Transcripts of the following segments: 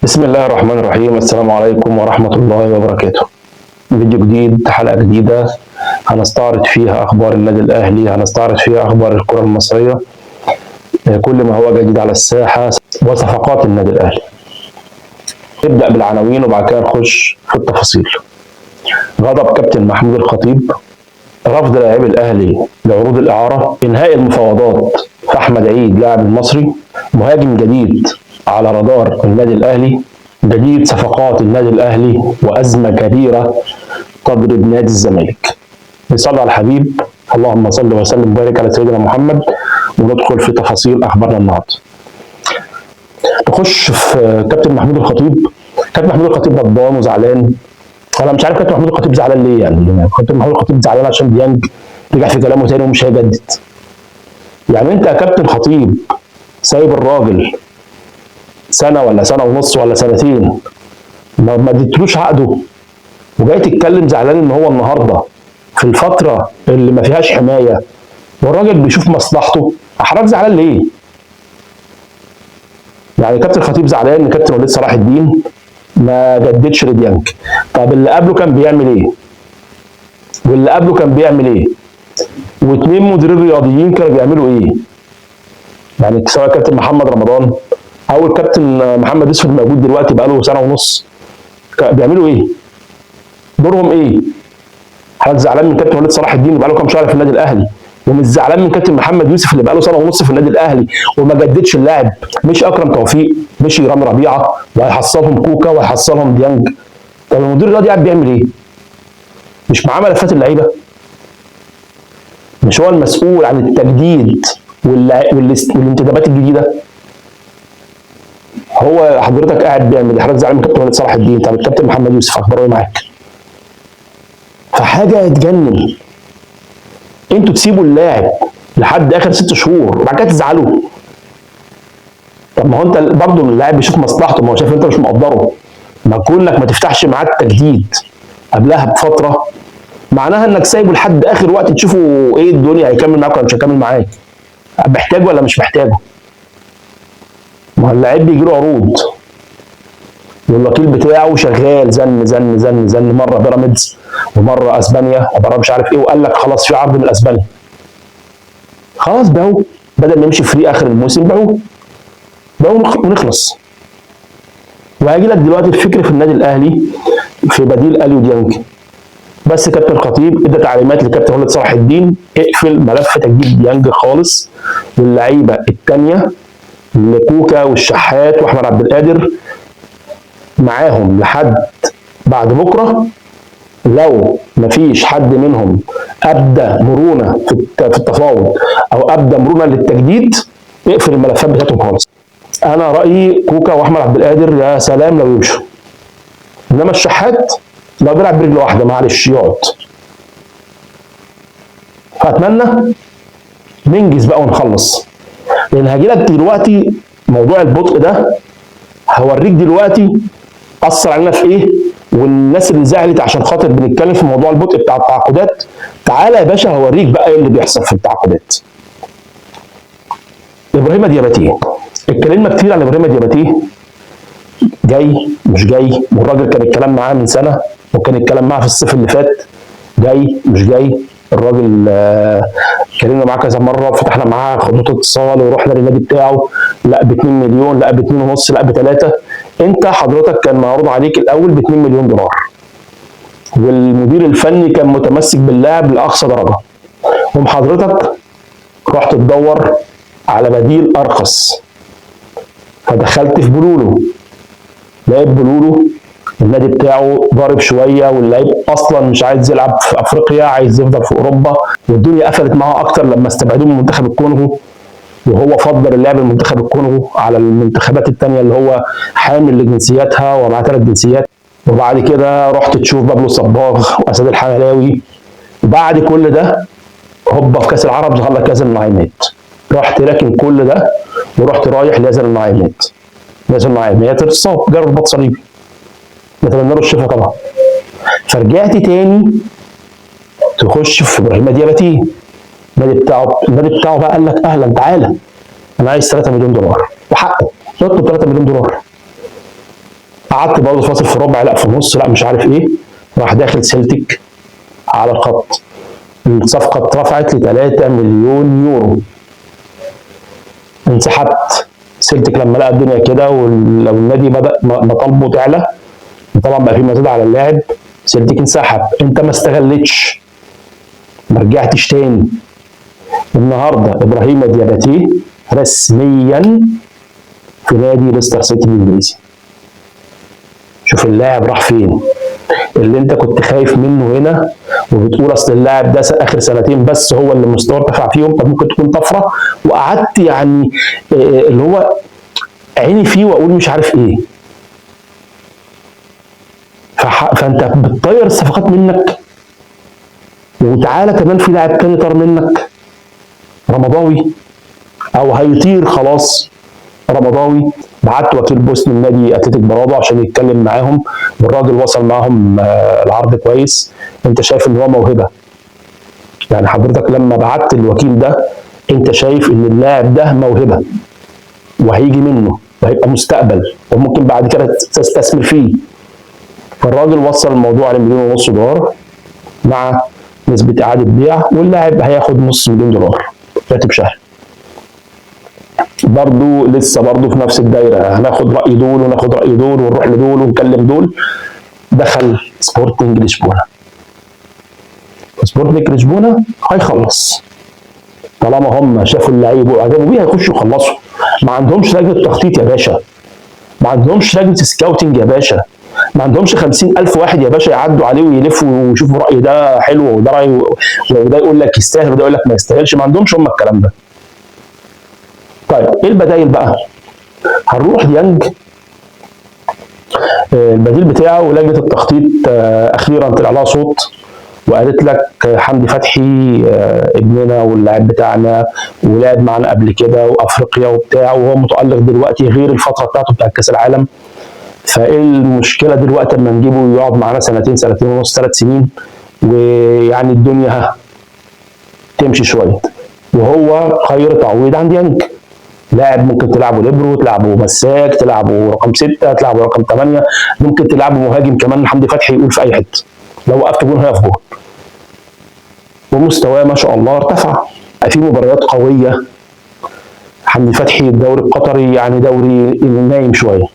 بسم الله الرحمن الرحيم. السلام عليكم ورحمة الله وبركاته. فيديو جديد، حلقة جديدة هنستعرض فيها أخبار النادي الأهلي، هنستعرض فيها أخبار الكرة المصرية، كل ما هو جديد على الساحة وصفقات النادي الأهلي. نبدأ بالعناوين وبعد كده نخش في التفاصيل. غضب كابتن محمود الخطيب، رفض لاعبي الأهلي لعروض الإعارة، إنهاء المفاوضات في أحمد عيد لاعب المصري، مهاجم جديد على رادار النادي الأهلي، جديد صفقات النادي الأهلي، وأزمة كبيرة تضرب نادي الزمالك. نصلي على الحبيب، اللهم صل وسلم وبارك على سيدنا محمد، وندخل في تفاصيل أخبارنا النهارده. نخش في كابتن محمود الخطيب. كابتن محمود الخطيب غضبان وزعلان. انا مش عارف كابتن محمود الخطيب زعلان ليه، يعني كابتن محمود الخطيب زعلان عشان ديانج رجع في كلامه تاني ومش هيجدد. يعني انت يا كابتن خطيب سايب الراجل سنه ولا سنه ونص ولا سنتين، ما اديتلوش عقده، وجاي تتكلم زعلان ان هو النهارده في الفتره اللي ما فيهاش حمايه والراجل بيشوف مصلحته. حضرتك زعلان ليه؟ يعني كابتن خطيب زعلان ان كابتن وليد صلاح الدين ما جددش لديانج. طب اللي قبله كان بيعمل ايه؟ واللي قبله كان بيعمل ايه؟ واثنين مديرين رياضيين كانوا بيعملوا ايه؟ يعني سواء كابتن محمد رمضان او الكابتن محمد يوسف الموجود دلوقتي بقاله سنه ونص، بيعملوا ايه؟ دورهم ايه؟ حضرتك زعلان من كابتن وليد صلاح الدين اللي بقاله كام شهر في النادي الاهلي، ومش زعلان من كابتن محمد يوسف اللي بقاله سنه ونص في النادي الاهلي وما جددش اللاعب. مش اكرم توفيق، مش رامي ربيعه، وهيحصلهم كوكا وهيحصلهم ديانج. طب المدير الرياضي قاعد بيعمل ايه؟ مش معاه ملفات اللعيبه؟ مش هو المسؤول عن التجديد والانتدابات الجديده؟ هو حضرتك قاعد بيعمل ايه؟ حضرتك زعلان من كابتن وليد صلاح الدين، طب الكابتن محمد يوسف اخباره ايه معاك؟ فحاجه تجنن. انتوا تسيبوا اللاعب لحد اخر 6 شهور وبعد كده تزعلوا. طب ما هو انت برضه اللاعب بيشوف مصلحته، ما هو شايف انت مش مقدره. ما كونك ما تفتحش معاه التجديد قبلها بفتره معناها انك سايبه لحد اخر وقت تشوفوا ايه الدنيا، هيكمل معاك ولا مش هيكمل معاك، محتاجه ولا مش محتاجه. ما هو اللاعب بيجي له عروض والوكيل بتاعه شغال زن زن زن زن، مره بيراميدز ومره اسبانيا ومره مش عارف ايه، وقال لك خلاص في عرض من اسبانيا. خلاص باعوه، بدل ما يمشي فري اخر الموسم باعوه ونخلص. وهيجي لك دلوقتي الفكر في النادي الاهلي في بديل اليو ديانج. بس كابتن خطيب ادى تعليمات لكابتن وليد صلاح الدين، اقفل ملف تجديد ديانج خالص، واللعيبه الثانيه كوكا والشحات واحمد عبد القادر معاهم لحد بعد بكره. لو مفيش حد منهم ابدى مرونه في التفاوض او ابدى مرونه للتجديد، اقفل الملفات بتاعتهم خالص. انا رايي كوكا واحمد عبد القادر يا سلام لو يمشوا، انما الشحات لو بيلعب برجل واحده معلش يقعد. فاتمنى ننجز بقى ونخلص، لان هاجي لك دلوقتي موضوع البطء ده، هوريك دلوقتي اثر علينا في ايه. والناس اللي زعلت عشان خاطر بنتكلم في موضوع البطء بتاع التعاقدات، تعالى يا باشا هوريك بقى ايه اللي بيحصل في التعاقدات. ابراهيم دياباتيه، اتكلمنا كتير عن ابراهيم دياباتيه، جاي مش جاي، والراجل كان الكلام معاه من سنه وكان الكلام معاه في الصيف اللي فات، جاي مش جاي. الراجل اتكلمنا معاه كذا مره وفتحنا معاه خطوط اتصال ورحنا للنادي بتاعه، لا ب 2 مليون، لا ب 2.5، لا ب3. انت حضرتك كان معروض عليك الاول ب 2 مليون دولار، والمدير الفني كان متمسك باللاعب لاقصى درجه، حضرتك رحت تدور على بديل ارخص، فدخلت في بلولو. لقيت بلولو النادي بتاعه ضارب شويه، واللعيب اصلا مش عايز يلعب في افريقيا، عايز يفضل في اوروبا، والدنيا قفلت معاه اكتر لما استبعدوه من منتخب الكونغو، وهو فضل اللعب المنتخب الكونغو على المنتخبات الثانيه اللي هو حامل لجنسياتها ومع 3 جنسيات. وبعد كده رحت تشوف بابلو صباغ واسد الحملاوي، وبعد كل ده هوبا في كاس العرب ظهر لك ياسر النعيمات، رحت راكن كل ده ورحت رايح لياسر النعيمات. ياسر النعيمات اتصاب، جرب رباط صليبي، نتمنى له الشفاء طبعا. فرجعت تاني تخش في ابراهيم دياباتيه، النادي بتاعه بقى قال لك اهلا تعالى انا عايز 3 مليون دولار، وحقه يطلب 3 مليون دولار. قعدت برضه فاصل في الربع، لا في النص، لا مش عارف ايه، راح داخل سيلتيك على الخط. الصفقه اترفعت ل 3 مليون يورو. انسحبت. سيلتيك لما لقى الدنيا كده والنادي بدا مطالبه تعلى، طبعا بقى في مزاد على اللاعب، سيلتيك انسحب. انت ما استغلتش، ما رجعتش تاني. النهارده ابراهيم دياباتي رسميا في نادي ليستر سيتي الانجليزي. شوف اللاعب راح فين. اللي انت كنت خايف منه هنا وبتقول اصل اللاعب ده اخر سنتين بس هو اللي مستواه ارتفع فيهم، طب ممكن تكون طفره، وقعدت يعني اللي هو عيني فيه واقول مش عارف ايه. فانت بتطير الصفقات منك، وتعالى كمان في لاعب تاني طار منك، رمضاوي، او هيطير خلاص رمضاوي. بعت وكيل بوسني النادي اتلتيك برادو عشان يتكلم معاهم، والراجل وصل معاهم العرض كويس. انت شايف ان هو موهبه، يعني حضرتك لما بعت الوكيل ده انت شايف ان اللاعب ده موهبه وهيجي منه وهيبقى مستقبل وممكن بعد كده تستثمر فيه. فالراجل وصل الموضوع ل1.5 مليون دولار مع نسبه اعاده بيع، واللاعب هياخد نص مليون دولار راتب شهري. برضو لسه برضو في نفس الدايره، هناخد راي دول وناخد راي دول ونروح لدول ونكلم دول. دخل سبورتنج لشبونه. سبورتنج لشبونه هيخلص طالما هم شافوا اللعيب واعجبوا بيه، هيخشوا يخلصوا. ما عندهمش لجنه تخطيط يا باشا، ما عندهمش لجنه سكاوتنج يا باشا، ما عندهمش 50,000 واحد يا باشا يعدوا عليه ويلفوا ويشوفوا راي ده حلو وده راي، وده يقول لك يستاهل وده يقول لك ما يستاهلش. ما عندهمش هم الكلام ده. طيب ايه البدايل بقى؟ هنروح ديانج، البديل بتاعه لجنه التخطيط اخيرا طلع لها صوت وقالت لك حمدي فتحي ابننا واللاعب بتاعنا ولعب معانا قبل كده وافريقيا وبتاع، وهو متالق دلوقتي غير الفتره بتاعته بتاعت كاس العالم. فايه المشكله دلوقتي اما نجيبه يقعد معانا سنتين، سنتين ونص، 3 سنين، ويعني الدنيا تمشي شويه، وهو خير تعويض عن ديانج. لاعب ممكن تلعبه ليبرو، تلعبه مساك، تلعبه رقم 6، تلعبه رقم 8، ممكن تلعبه مهاجم كمان. حمدي فتحي يقول في اي حته، لو وقفت جون هيقف جون. ومستواه ما شاء الله ارتفع في مباريات قويه. حمدي فتحي الدوري القطري يعني دوري نايم شويه،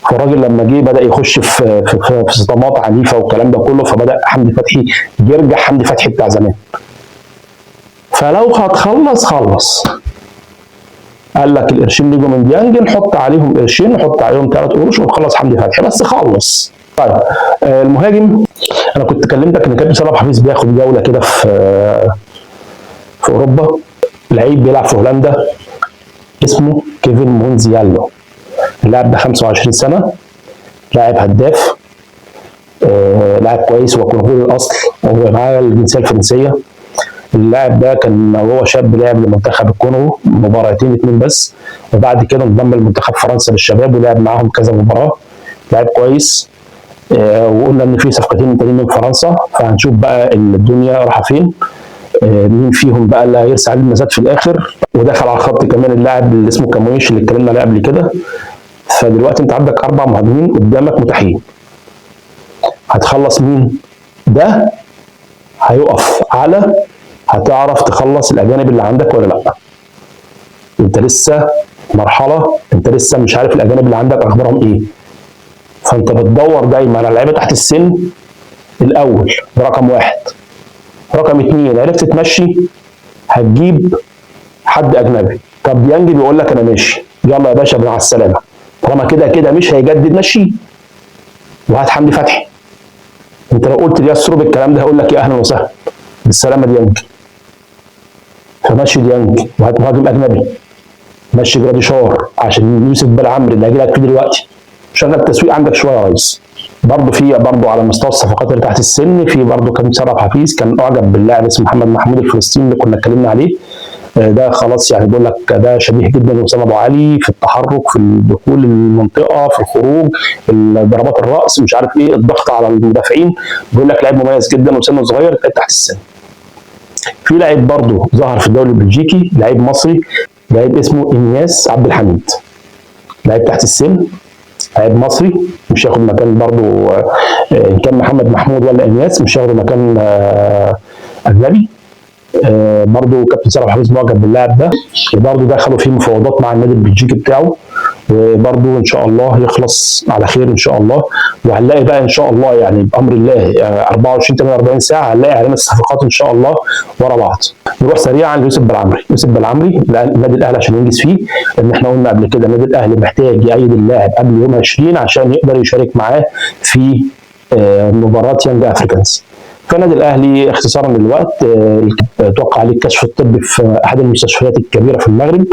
فالراجل لما جه بدا يخش في صدمات عنيفه والكلام ده كله، فبدا حمدي فتحي يرجع حمدي فتحي بتاع زمان. فلو هتخلص خلص، قال لك القرشين اللي يجوا من ديانج نحط عليهم قرشين، نحط عليهم 3 قروش ونخلص حمدي فتحي، بس خلص. طيب المهاجم، انا كنت كلمتك ان كابتن صلاح حفيظ بياخد جوله كده في اوروبا. لعيب بيلعب في هولندا اسمه كيفن مونزيالو. اللاعب ده 25 سنه، لاعب هداف، لاعب كويس وكونغولي الاصل، وهو معاه الجنسيه الفرنسيه. اللاعب ده كان وهو شاب لعب لمنتخب الكونغو مباراتين 2 بس، وبعد كده انضم لمنتخب فرنسا للشباب ولعب معاهم كذا مباراه. لاعب كويس. وقلنا ان في صفقتين تانيين من فرنسا، فهنشوف بقى الدنيا رايحه فين، مين فيهم بقى اللي هيرسى عليه المزاد في الاخر. ودخل على الخط كمان اللاعب اللي اسمه كامويش اللي اتكلمنا عليه قبل كده. فدلوقتي انت عندك 4 مهاجمين قدامك متاحين. هتخلص مين؟ ده هيقف على هتعرف تخلص الاجانب اللي عندك ولا لا. انت لسه مرحله، انت لسه مش عارف الاجانب اللي عندك اخبارهم ايه. فانت بتدور دايما على لعيبه تحت السن الاول، ده رقم 1. رقم 2 عرفت تمشي، هتجيب حد اجنبي. طب ديانج بيقول لك انا ماشي، يلا يا باشا مع السلامه، طالما كده كده مش هيجدد مشي. وهات حمدي فتحي. انت لو قلت لياسرو بالكلام ده هيقول لك يا اهلا وسهلا بالسلامه ديانج. فمشي ديانج وهات مهاجم اجنبي. مشي جراديشار عشان يوسف بالعمري اللي هيجي لك فيه دلوقتي. شغل التسويق عندك شويه يا ريس. برضه على مستوى الصفقات اللي تحت السن، في برضه كان صلاح حفيظ كان اعجب باللاعب اسمه محمد محمود الفلسطيني اللي كنا اتكلمنا عليه. ده خلاص يعني بيقول لك ده شبيه جدا لوسام ابو علي في التحرك، في الدخول المنطقه، في الخروج، ضربات الراس، مش عارف ايه، الضغط على المدافعين. بيقول لك لاعب مميز جدا وسنه صغير تحت السن. في لاعب برضه ظهر في الدوري البلجيكي، لاعب مصري، لاعب اسمه انياس عبد الحميد. لاعب تحت السن، لاعب مصري مش هياخد مكان برضو ان كان محمد محمود ولا انياس، مش هياخدوا مكان اجنبي. برضو كابتن سامح حفيظ معجب باللاعب ده، وبرضو دخلوا فيه مفاوضات مع النادي البلجيكي بتاعه، وبرضو ان شاء الله يخلص على خير ان شاء الله. وهنلاقي بقى ان شاء الله يعني بامر الله 24 48 ساعه هنلاقي اعلان الصفقات ان شاء الله ورا بعض. نروح سريعا ليوسف بلعمري. يوسف بلعمري النادي الاهلي عشان ينجز فيه، لان احنا قلنا قبل كده النادي الاهلي محتاج يأيد اللاعب قبل يوم 20 عشان يقدر يشارك معاه في مباراه يانج افريكانز. فالنادي الاهلي اختصارا للوقت توقع عليه الكشف الطبي في احد المستشفيات الكبيره في المغرب،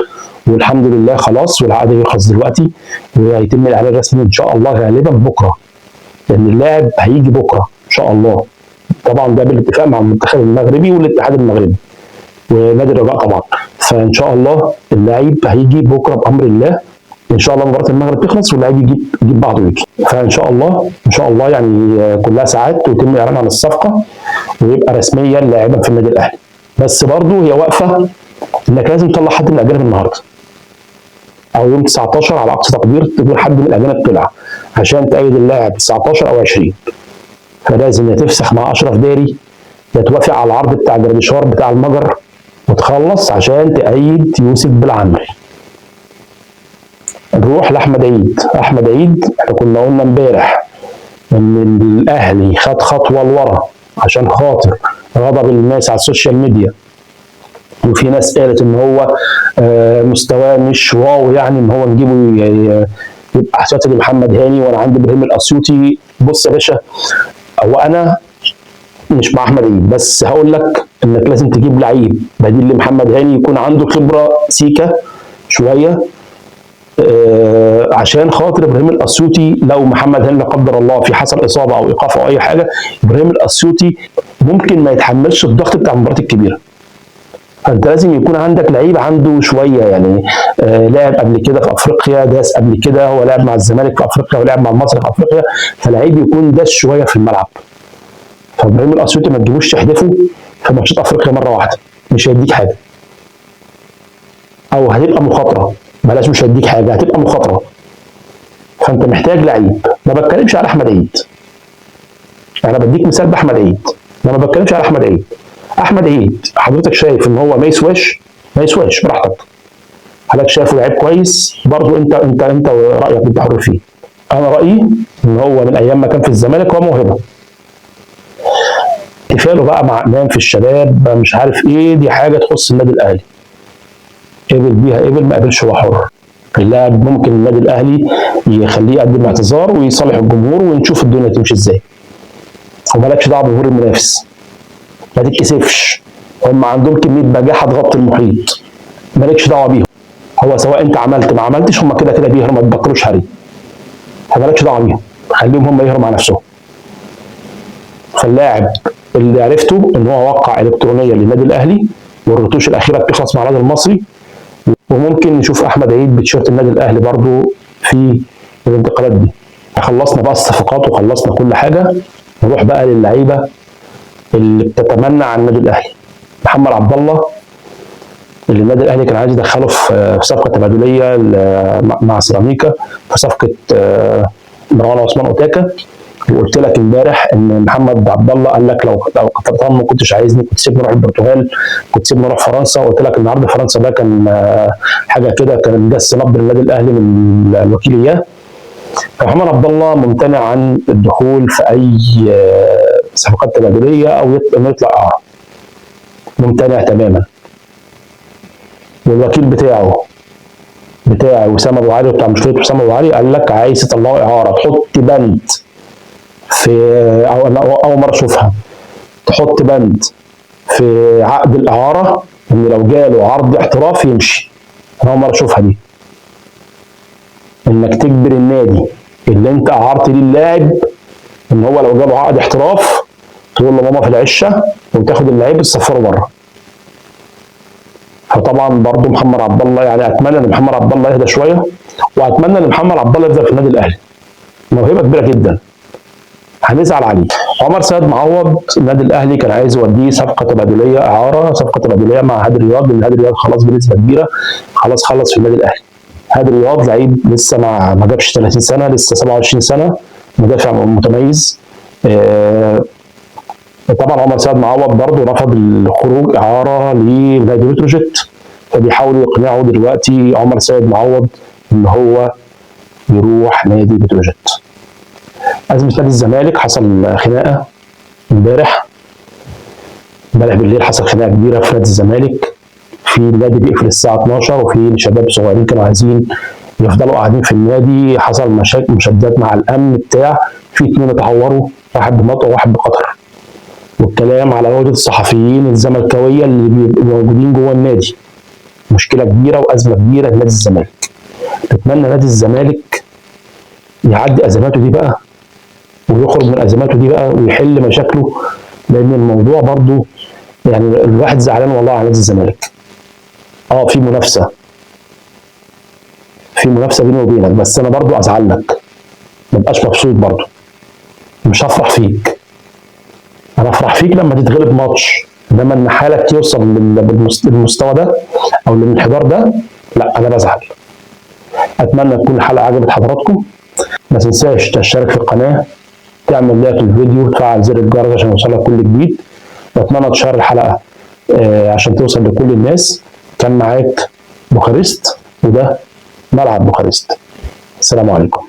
والحمد لله خلاص، والعقد يخلص دلوقتي وهيتم الاعلان الرسمي ان شاء الله غالبا بكره، لان اللاعب هيجي بكره ان شاء الله. طبعا ده بالاتفاق مع المنتخب المغربي والاتحاد المغربي ونادي الرجاء طبعا. فان شاء الله اللاعب هيجي بكره بامر الله، ان شاء الله مباراه المغرب تخلص واللاعب يجيب بعضه ويجي. فان شاء الله يعني كلها ساعات ويتم الاعلان عن الصفقه ويبقى رسميا لاعبا في النادي الاهلي. بس برضه هي واقفه انك لازم تطلع حد من الاجانب النهارده او يوم 19 على اقصى تقدير، تقول حد من الاجانب طلع عشان تأيد اللاعب 19 او 20. فلازم يا تفسخ مع اشرف داري يا توافق على العرض بتاع جراديشوار بتاع المجر وتخلص عشان تأيد يوسف بلعمري. نروح لاحمد عيد. احمد عيد احنا كنا قلنا امبارح ان الاهلي خد خطوه لورا عشان خاطر غضب الناس على السوشيال ميديا، وفي ناس قالت ان هو مستواه مش واو، يعني ان هو نجيبه يبقى احتياطي لمحمد هاني وانا عندي ابراهيم الاسيوطي. بص يا باشا، هو انا مش مع احمد عيد، بس هقول لك انك لازم تجيب لعيب بديل لمحمد هاني يكون عنده خبره سيكا شويه، عشان خاطر ابراهيم الاسيوطي لو محمد هاني لا قدر الله في حصل اصابه او ايقاف او اي حاجه، ابراهيم الاسيوطي ممكن ما يتحملش الضغط بتاع المباريات الكبيره. فانت لازم يكون عندك لعيب عنده شويه يعني لعب قبل كده في افريقيا، داس قبل كده، هو لعب مع الزمالك في افريقيا ولعب مع المصري في افريقيا، فلعيب يكون داس شويه في الملعب. فابراهيم الاسيوطي ما تجيبوش تحدفه في ماتشات افريقيا مره واحده، مش هيديك حاجه، او هتبقى مخاطره، بلاش مش هيديك حاجه، هتبقى مخاطره. فانت محتاج لعيب. ما بتكلمش على احمد عيد، انا بديك مثال باحمد عيد، انا ما بتكلمش على احمد عيد. احمد عيد حضرتك شايف ان هو ما يسواش براحتك، حضرتك شايفه لعيب كويس برضه، انت رايك انت حر فيه. انا رايي ان هو من ايام ما كان في الزمالك هو موهبه، اتفاقه بقى مع امام في الشباب مش عارف ايه، دي حاجه تخص النادي الاهلي، قبل بيها قبل ما قبلش هو حر. اللاعب ممكن النادي الاهلي يخليه يقدم اعتذار ويصالح الجمهور ونشوف الدنيا تمشي ازاي، ومالكش دعوه بجمهور المنافس، ما تتكسفش، هم عندهم كميه بجاحه تغطي المحيط، مالكش دعوه بيهم. هو سواء انت عملت ما عملتش هم كده كده بيهروا، ما تبطلوش هري، فمالكش دعوه بيهم، خليهم هم يهروا مع نفسهم. فاللاعب اللي عرفته ان هو وقع الكترونيا للنادي الاهلي والرتوش الاخيره بتخلص مع النادي المصري، وممكن نشوف احمد عيد بتيشيرت النادي الاهلي برضو في الانتقالات دي. خلصنا بقى الصفقات وخلصنا كل حاجه، نروح بقى للعيبه اللي بتتمنى على النادي الاهلي. محمد عبد الله اللي النادي الاهلي كان عايز يدخله في صفقه تبادليه مع سيراميكا، في صفقه مروان عثمان اوتاكا. وقلت لك امبارح ان محمد عبد الله قال لك لو طبعا ما كنتش عايزني كنت سيبني اروح البرتغال، كنت سيبني اروح فرنسا. وقلت لك النهارده فرنسا ده كان حاجه كده، كان جس نبض النادي الاهلي من الوكيل اياه. فمحمد عبد الله ممتنع عن الدخول في اي صفقات تبادليه او يطلع اعاره، ممتنع تماما. والوكيل بتاعه وسام ابو علي، بتاع مشكله وسام ابو علي، قال لك عايز تطلعه اعاره تحط بند في اول مره اشوفها، تحط بند في عقد الاعاره ان لو جاله عرض احتراف يمشي. انا اول مره اشوفها دي، انك تجبر النادي اللي انت اعرت ليه اللاعب ان هو لو جاله عقد احتراف تقول له ماما في العشه وتاخد اللعيب تسفره بره. فطبعا برضه محمد عبد الله، يعني اتمنى ان محمد عبد الله يهدى شويه، واتمنى ان محمد عبد الله يفضل في النادي الاهلي، موهبه كبيره جدا، هنزعل عليه. عمر سيد معوض النادي الاهلي كان عايز يوديه صفقه تبادليه اعاره، صفقه تبادليه مع هادي رياض، لان هادي رياض خلاص بنسبه كبيره خلاص خلص في النادي الاهلي. هادي رياض لعيب لسه ما جابش 30 سنه، لسه 27 سنه، مدافع متميز. طبعا عمر سيد معوض برضه رفض الخروج اعاره لنادي بتروجيت، فبيحاولوا يقنعوا دلوقتي عمر سيد معوض ان هو يروح نادي بتروجيت. ازمه نادي الزمالك، حصل خناقه امبارح بالليل، حصل خناقه كبيره في نادي الزمالك. في النادي بيقفل الساعه 12 وفي شباب صغيرين كانوا عايزين يفضلوا قاعدين في النادي، حصل مشاكل مشادات مع الامن بتاع، في 2 اتعوروا، واحد بمطوه وواحد بقطر. والكلام على عودة الصحفيين الزملكاويه اللي بيبقوا موجودين جوه النادي. مشكله كبيره وازمه كبيره لنادي الزمالك. نتمنى نادي الزمالك يعدي ازماته دي بقى، ويخرج من ازماته دي بقى، ويحل مشاكله، لان الموضوع برضو يعني الواحد زعلان والله على نادي الزمالك. في منافسه، بيني وبينك، بس انا برضو ازعل لك، ما بقاش مبسوط برضو، مش هفرح فيك. انا افرح فيك لما تتغلب ماتش، انما ان حالك يوصل للمستوى ده او للانحدار ده، لا انا بزعل. اتمنى تكون الحلقه عجبت حضراتكم. ما تنساش تشترك في القناه، تعمل لايك للفيديو، وتفعل زر الجرس عشان يوصلك كل جديد. واتمنى تشير الحلقه عشان توصل لكل الناس. كان معاك بوخارست، وده ملعب بوخارست. السلام عليكم.